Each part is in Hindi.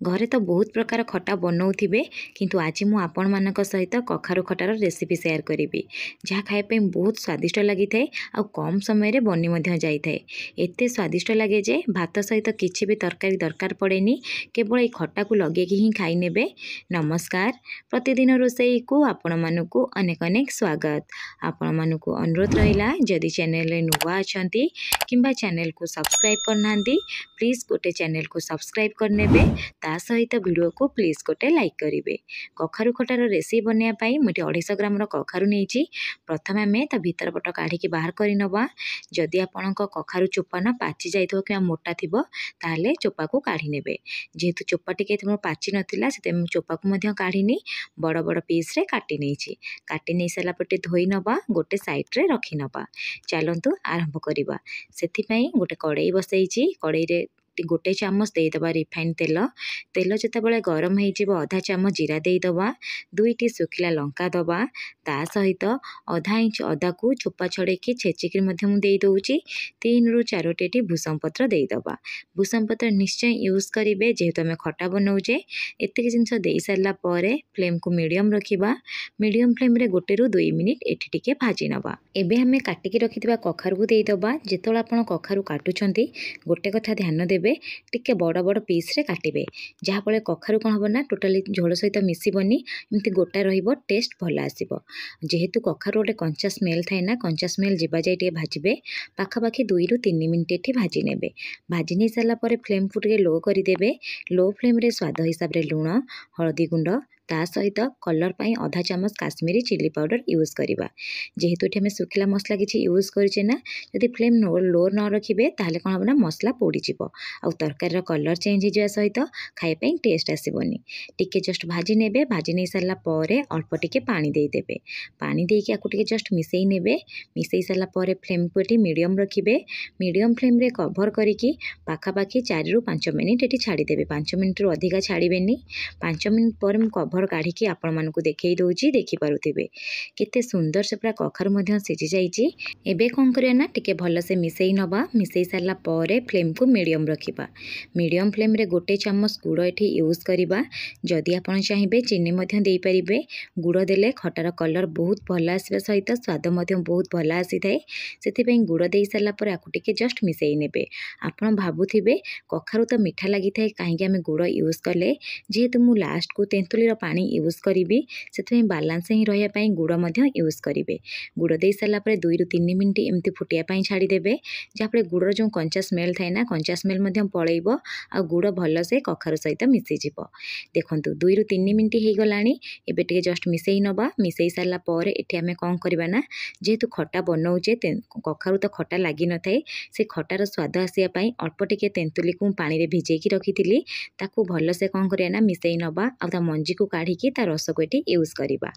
घरे तो बहुत प्रकार खटा बनाऊे किंतु आज मु आपण मानक सहित कखारु खटार रेसिपी शेयर करी जहाँ खाइपा बहुत स्वादिष्ट लगी थाए आ कम समय बनी जाए एत स्वादिष्ट लगे जे भात सहित किसी भी तरकारी दरकार पड़ेनी केवल ये खटा को लगे ही खाई नेबे। नमस्कार, प्रतिदिन रोसई को आपण मानकु अनेक अनेक स्वागत। आपण मानकु अनुरोध रहिला जदि चैनल रे नुवा अछंती किंबा चैनल को सब्सक्राइब करना प्लीज गोटे चैनल को सब्सक्राइब करनेबे ता सहित वीडियो को प्लीज गोटे लाइक करेंगे। कखारु खटार रेसिपी बनवाई मुझे 250 ग्राम कखारु नहीं। प्रथम आम ता भीतर पट काढ़ी बाहर करनवा। जदि आपण कखारु चोपा ना पाची जाइथो कि मोटा थिबो ताले चोपा को काढ़ी नेबे। जेहेतु चोपा टिके पाची नथिला से चोपा को मध्य काढ़ीनी बड़ बड़ पीस रे काटी नहीं। काटी नहीं सारा पटे धोई नवा गोटे साइड रे रखी नवा। चलतु आरंभ करवा। सेथिपई गोटे कड़ाई बसई। कड़ाई रे गोटे चामच देदबा रिफाइन तेल। तेल जितेबाला गरम हो आधा चामच जीरा देदबा। 2टी सुखिला लंका दबा। ता सहित आधा इंच अदा को चोपा छड़ेकी छेचिकी दे दौची। 3 ରୁ 4टी भूसम पत्र देदबा। भूसम पत्र निश्चय यूज करेंगे जेहेतु आम खटा बनाऊे। एतिक जिनस दे सारा फ्लेम को मीडियम रखा। मीडियम फ्लेम रे 1 ରୁ 2 मिनिट एठी टिके भाजी नवा। एबे हमें काटिकी रखिथिबा कखारु को देदबा। जेतोला आपण कखारु काटुछंती गोटे कथा ध्यान देबे टिके बड़ बड़ पीस रे काटिबे जहाँ फल कखारु कौन हम ना टोटाली झोल सहित मिसबनी एमती गोटा रहिबो टेस्ट भल आसीबो। जेहेतु कखारु गोटे कंचा स्मेल थाए ना कंचा स्मेल जीवा जाए टे भाजबे पाखापाखि 2 ରୁ 3 मिनिट एठी भाजी नेबे। भाजी नहीं सारा पर फ्लेम को टिके लो करदेबे। लो फ्लेम रे स्वाद हिसाब रे लुण हळदी गुंड ता सहित कलर पाई आधा चामच काश्मीरी चिली पाउडर यूज करवा। जेहेतु ये सुखिला मसला किसी यूज करे ना जदि फ्लेम लो न रखिए ताहले कौन हम ना मसला पोड़ीज आ तरकारी कलर चेंज हो सहित खाइपाई टेस्ट आसबनी। टिके जस्ट भाजी नेबे। भाजी नहीं सारा पर अल्प टिके पानी देदेबे। पानी देकी आपको टिके जस्ट मिसई नेबे। मिसई सारा पर फ्लेम को ये मीडियम रखिए। मीडियम फ्लेम रे कवर करिकी पाखापाखि 4 ରୁ 5 मिनिट ये छाड़देबे। 5 मिनिट रू अधिका छाड़बेनी। 5 मिनिट पर कवर काढ़ी आपण मानकु देखई दउची देखि पारुथिबे केते सुंदर से पूरा कखारु मध्य सिझी जाइची। एबे कोन करिया ना टिके भल से मिसई नबा। मिसई सारा पर फ्लेम को मीडियम रखिबा। मीडियम फ्लेम रे गोटे चामच गुड़ एठी यूज करिबा। जदि आपण चाहिए चीनी मध्य देई परिबे। गुड़ देले खटार कलर बहुत भल आसीबा सहित स्वाद मध्य बहुत भल आसी थाए। सेथिपई गुड़ देई सारा पर आकु टिके जस्ट मिसई नेबे। आपण भाबुथिबे कखारु तो मीठा लागि थाए काहे कि हम गुड़ यूज कले। जेहेतु मु लास्ट को तेंतुली पानी यूज करी से बालांस ही रही गुड़ यूज करेंगे। गुड़ दे सारा 2 ରୁ 3 मिनिट एमती फुटियापाई छाड़देबे जहाँफल गुड़ जो कंचा स्मेल थाए ना कंचा स्मेल पलैब आ गुड़ भल से कखारु सहित मिसीज। देखो 2 ରୁ 3 मिनिट हो गला। एबे टिके जस्ट मिसई नवा। मिसई सारा पर एठी आमे कौन करबा ना जेहेतु खटा बनाऊे कखारु तो खटा लगी न थाए से खटार स्वाद आसापी अल्प टिके तेंतुली को पानी रे भिजेकी रखी ताकू भल से कौन करिया ना मिसई नवा आ मंजी को काढ़ी ता रस को ये यूज करवा।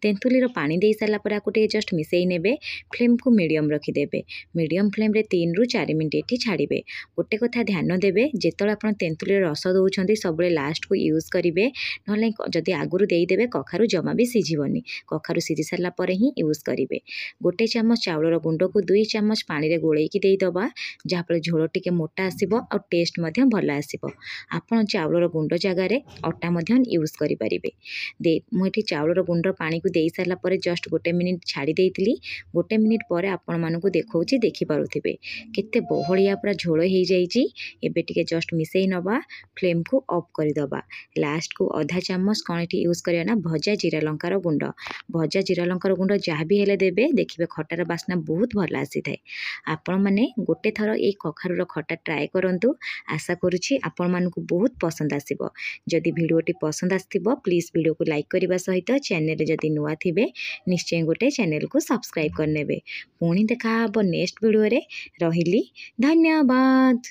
तेंतुली पानी दे सारा पर आपको जस्ट मिसई नेबे। फ्लेम को मीडियम रखिदेबे। मीडियम फ्लेम रे 3 ରୁ 4 मिनिट ये छाड़बे। गोटे कथा ध्यान देबे जेतोला आपण तेंतुली रस दउछंती सबले लास्ट को यूज करेंगे ना जदि आगुरु देदेबे कखारु जमा भी सिझिबनी। कखारु सिझी सारा पर ही यूज करेंगे। गोटे चामच चाउलर गुंड को 2 चामच पानी रे गोलेकी देदबा जहाँफल झोल टिके मोटा आसीबो और टेस्ट मध्य भल आसीबो। आपण चाउलर गुंड जगार अटा मध्य यूज करि परिबे। मुझे चाउलर गुंड पानी को दे सारा पर जस्ट 1 मिनिट छाड़ी देइतिली। 1 मिनिट पर आपण मानकु देखौची देखि पारुथिबे केते बहलिया पूरा झोल हो जाइची। एबे टिके जस्ट मिसई नवा। फ्लेम को ऑफ कर दबा। लास्ट को आधा चामच कौन ये यूज करिया ना भजा जीरा लंकार गुंड। भजा जीरा लंकार गुंड जहाँ भी हेले देबे देखिबे खटार बास्ना बहुत भल आसी थाए। आपण माने गोटे थर ए कखारुर खटा ट्राए करंतु। आशा करूची आपण मानकु बहुत पसंद आसीबो। जदि वीडियोटी पसंद आस्थिबो प्लीज वीडियो को लाइक करने सहित चैनल जदि नुआ थिबे निश्चय गोटे चैनल को सब्सक्राइब करनेबे। पुणी देखा नेक्स्ट वीडियो रे। रहिली धन्यवाद।